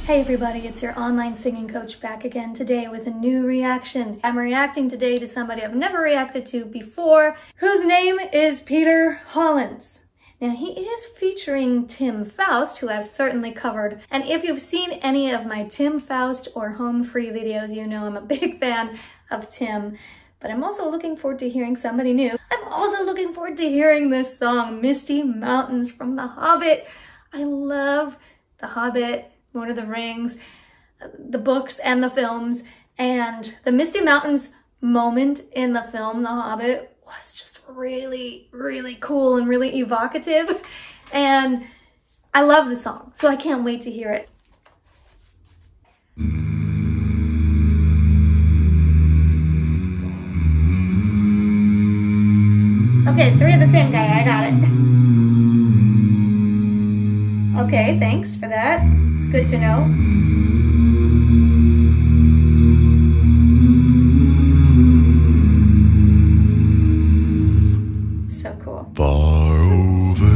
Hey everybody, it's your online singing coach back again today with a new reaction. I'm reacting today to somebody I've never reacted to before, whose name is Peter Hollens. Now he is featuring Tim Foust, who I've certainly covered. And if you've seen any of my Tim Foust or Home Free videos, you know I'm a big fan of Tim. But I'm also looking forward to hearing somebody new. I'm also looking forward to hearing this song, Misty Mountains from The Hobbit. I love The Hobbit, Lord of the Rings, the books and the films, and the Misty Mountains moment in the film The Hobbit was just really, really cool and really evocative, and I love the song, so I can't wait to hear it. Okay, 3 of the same guy, I got it. Okay, thanks for that. It's good to know. So cool. Far over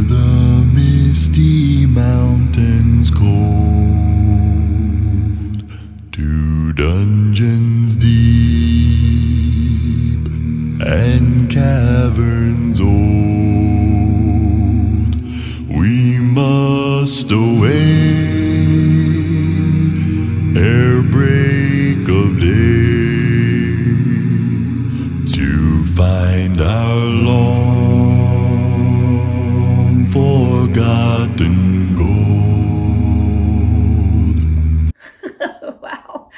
the misty mountains cold, to dungeons deep and caverns old, we must away ere break of day to find our long forgotten gold. Wow.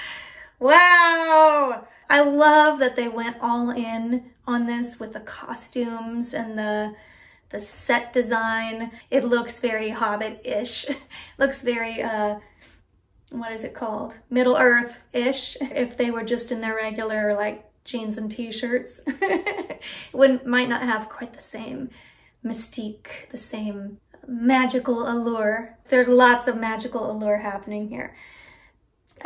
Wow. I love that they went all in on this with the costumes and the set design. It looks very Hobbit-ish. Looks very, what is it called? Middle Earth-ish. If they were just in their regular, like, jeans and t-shirts. It might not have quite the same mystique, the same magical allure. There's lots of magical allure happening here.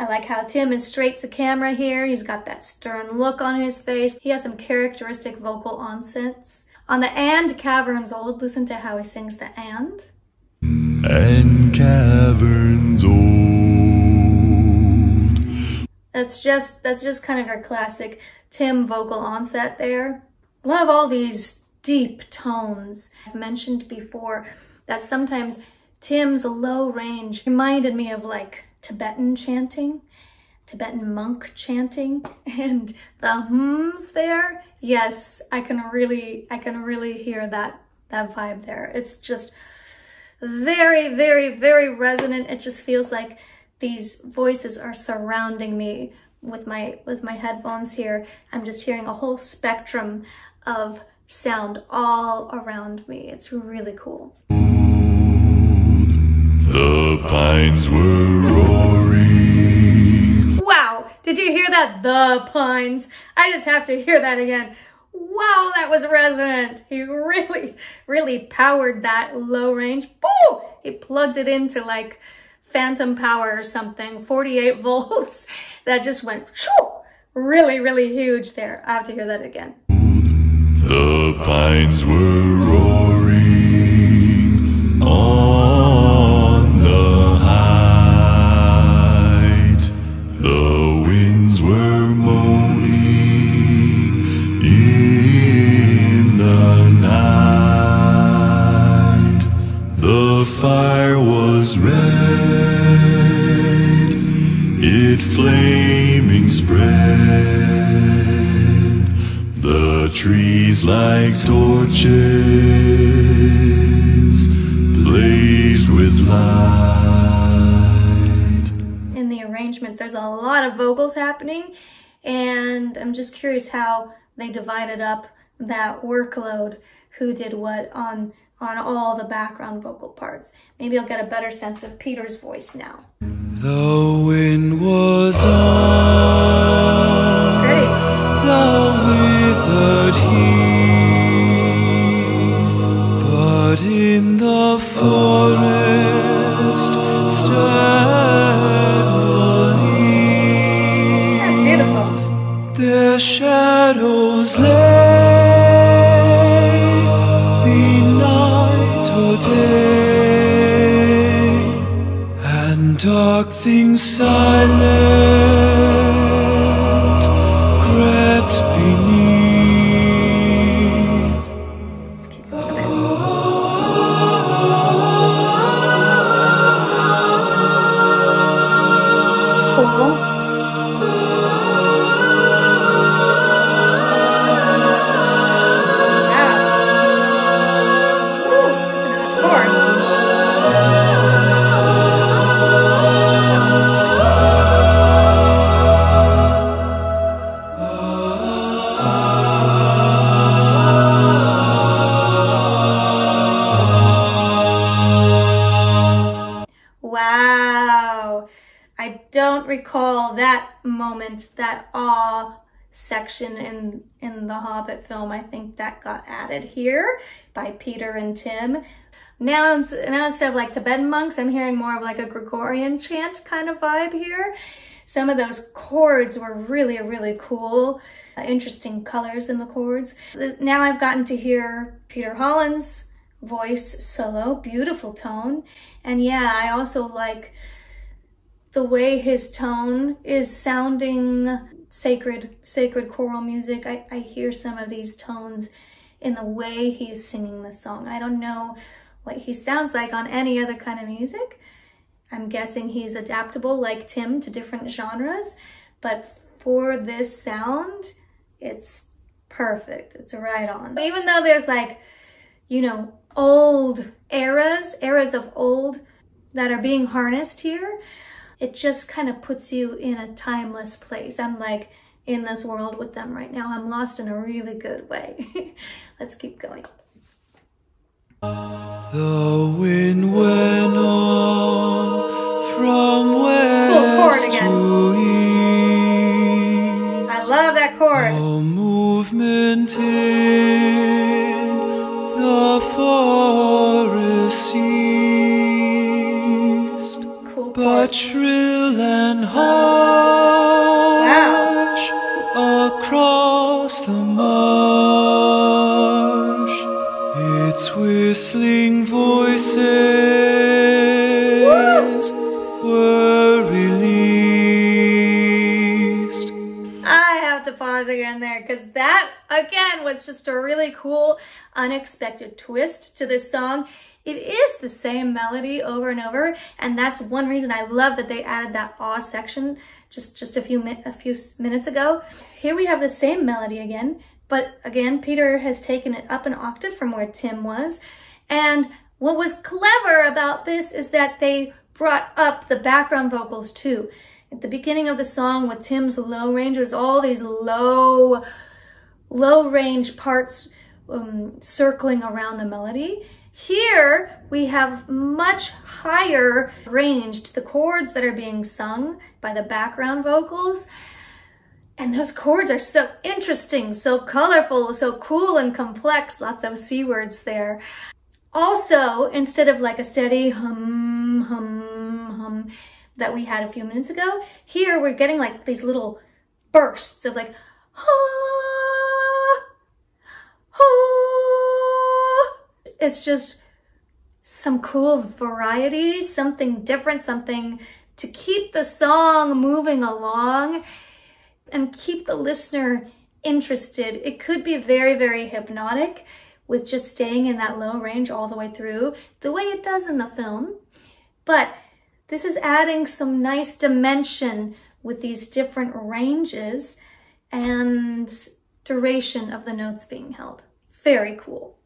I like how Tim is straight to camera here. He's got that stern look on his face. He has some characteristic vocal onsets. On the "and caverns old," listen to how he sings the "and." And caverns old. That's just kind of our classic Tim vocal onset there. Love all these deep tones. I've mentioned before that sometimes Tim's low range reminded me of like Tibetan chanting, Tibetan monk chanting, and the hums there. Yes, I can really hear that vibe there. It's just very, very, very resonant. It just feels like these voices are surrounding me with my headphones here. I'm just hearing a whole spectrum of sound all around me. It's really cool. The pines were roaring. Wow, did you hear that? The pines. I just have to hear that again. Wow, that was resonant. He really, really powered that low range. Boom! He plugged it into like phantom power or something, 48 volts. That just went shoo, really, really huge there. I have to hear that again. The pines were roaring on the height. The winds were moaning in the night. The fire was red, it flaming spread. The trees like torches blazed with light. In the arrangement, there's a lot of vocals happening, and I'm just curious how they divided up that workload, who did what on all the background vocal parts. Maybe I'll get a better sense of Peter's voice now. The wind was on Great. the withered heath, but in the forest steadily That's beautiful. their shadows lay. Be night or day, dark things silent crept beneath. Let's keep going a bit. It's cool. Wow, I don't recall that moment, that awe section in the Hobbit film. I think that got added here by Peter and Tim. Now instead of like Tibetan monks, I'm hearing more of like a Gregorian chant kind of vibe here. Some of those chords were really, really cool. Interesting colors in the chords. Now I've gotten to hear Peter Hollens' voice solo, beautiful tone. And yeah, I also like the way his tone is sounding sacred choral music. I hear some of these tones in the way he's singing the song. I don't know what he sounds like on any other kind of music. I'm guessing he's adaptable like Tim to different genres, but for this sound, it's perfect. It's right on. Even though there's like, you know, old eras of old that are being harnessed here, it just kind of puts you in a timeless place. I'm like in this world with them right now. I'm lost in a really good way. Let's keep going. The wind went on from west to east. I love that chord. A movement in the forest ceased, Cool chord. but shrill and harsh across the marsh, its whistling voices were released. I have to pause again there because that again was just a really cool, unexpected twist to this song. It is the same melody over and over, and that's one reason I love that they added that awe section just a few minutes ago. Here we have the same melody again, but again, Peter has taken it up an octave from where Tim was. And what was clever about this is that they brought up the background vocals too. At the beginning of the song with Tim's low range, there's all these low range parts circling around the melody. Here we have much higher range to the chords that are being sung by the background vocals. And those chords are so interesting, so colorful, so cool and complex. Lots of C words there. Also, instead of like a steady hum, hum, hum that we had a few minutes ago, here we're getting like these little bursts of like, ha, ha. It's just some cool variety, something different, something to keep the song moving along and keep the listener interested. It could be very, very hypnotic with just staying in that low range all the way through, the way it does in the film. But this is adding some nice dimension with these different ranges and duration of the notes being held. Very cool.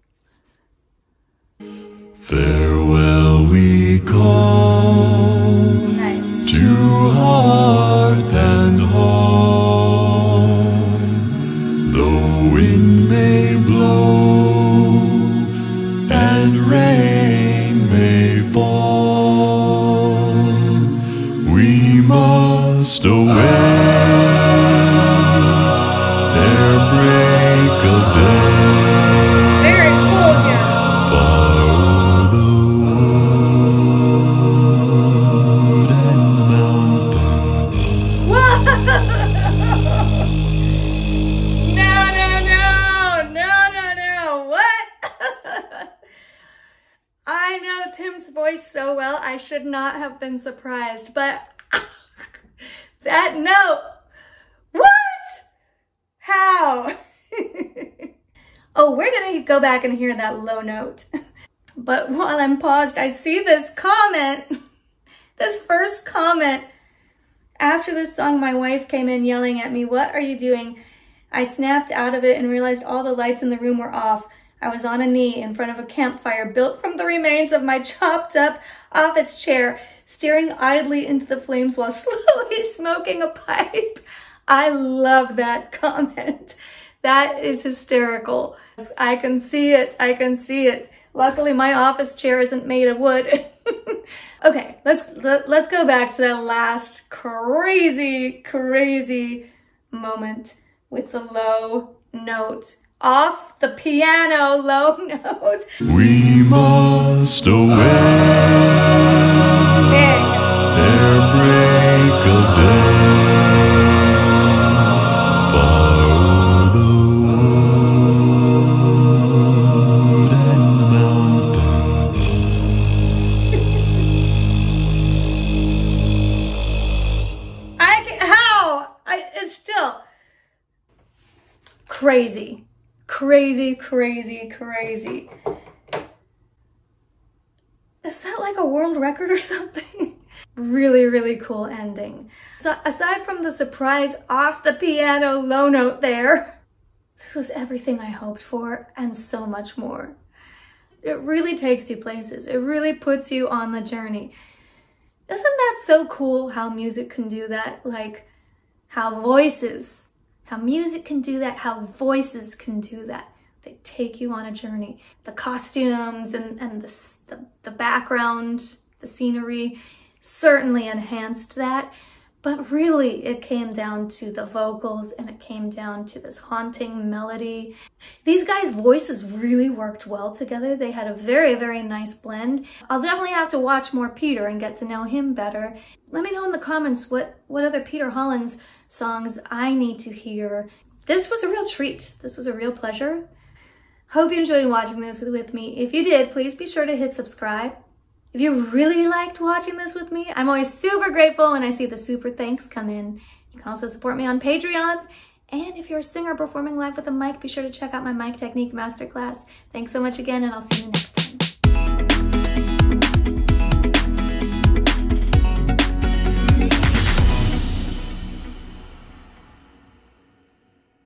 Farewell we call Nice. to hearth and home. The wind may blow and rain may fall, we must away ere break of day. Very cool here. Far o'er the wood and mountain. No, no, no, no, no, no. voice so well, I should not have been surprised, but that note, what? How? Oh, we're gonna go back and hear that low note. But while I'm paused, I see this comment, this first comment. After this song, my wife came in yelling at me, "What are you doing?" I snapped out of it and realized all the lights in the room were off. I was on a knee in front of a campfire built from the remains of my chopped up office chair, staring idly into the flames while slowly smoking a pipe. I love that comment. That is hysterical. I can see it. I can see it. Luckily, my office chair isn't made of wood. Okay, let's go back to that last crazy moment with the low note. Off the piano, low note. We must away ere break of day. Far o'er the wood and mountain it's still crazy. Crazy. Is that like a world record or something? Really cool ending. So aside from the surprise off the piano low note there, this was everything I hoped for and so much more. It really takes you places. It really puts you on the journey. Isn't that so cool how music can do that? Like how music can do that, how voices can do that. They take you on a journey. The costumes and the background, the scenery certainly enhanced that. But really, it came down to the vocals and it came down to this haunting melody. These guys' voices really worked well together. They had a very nice blend. I'll definitely have to watch more Peter and get to know him better. Let me know in the comments what other Peter Hollens songs I need to hear. This was a real treat. This was a real pleasure. Hope you enjoyed watching this with me. If you did, please be sure to hit subscribe. If you really liked watching this with me, I'm always super grateful when I see the super thanks come in. You can also support me on Patreon. And if you're a singer performing live with a mic, be sure to check out my mic technique masterclass. Thanks so much again, and I'll see you next time.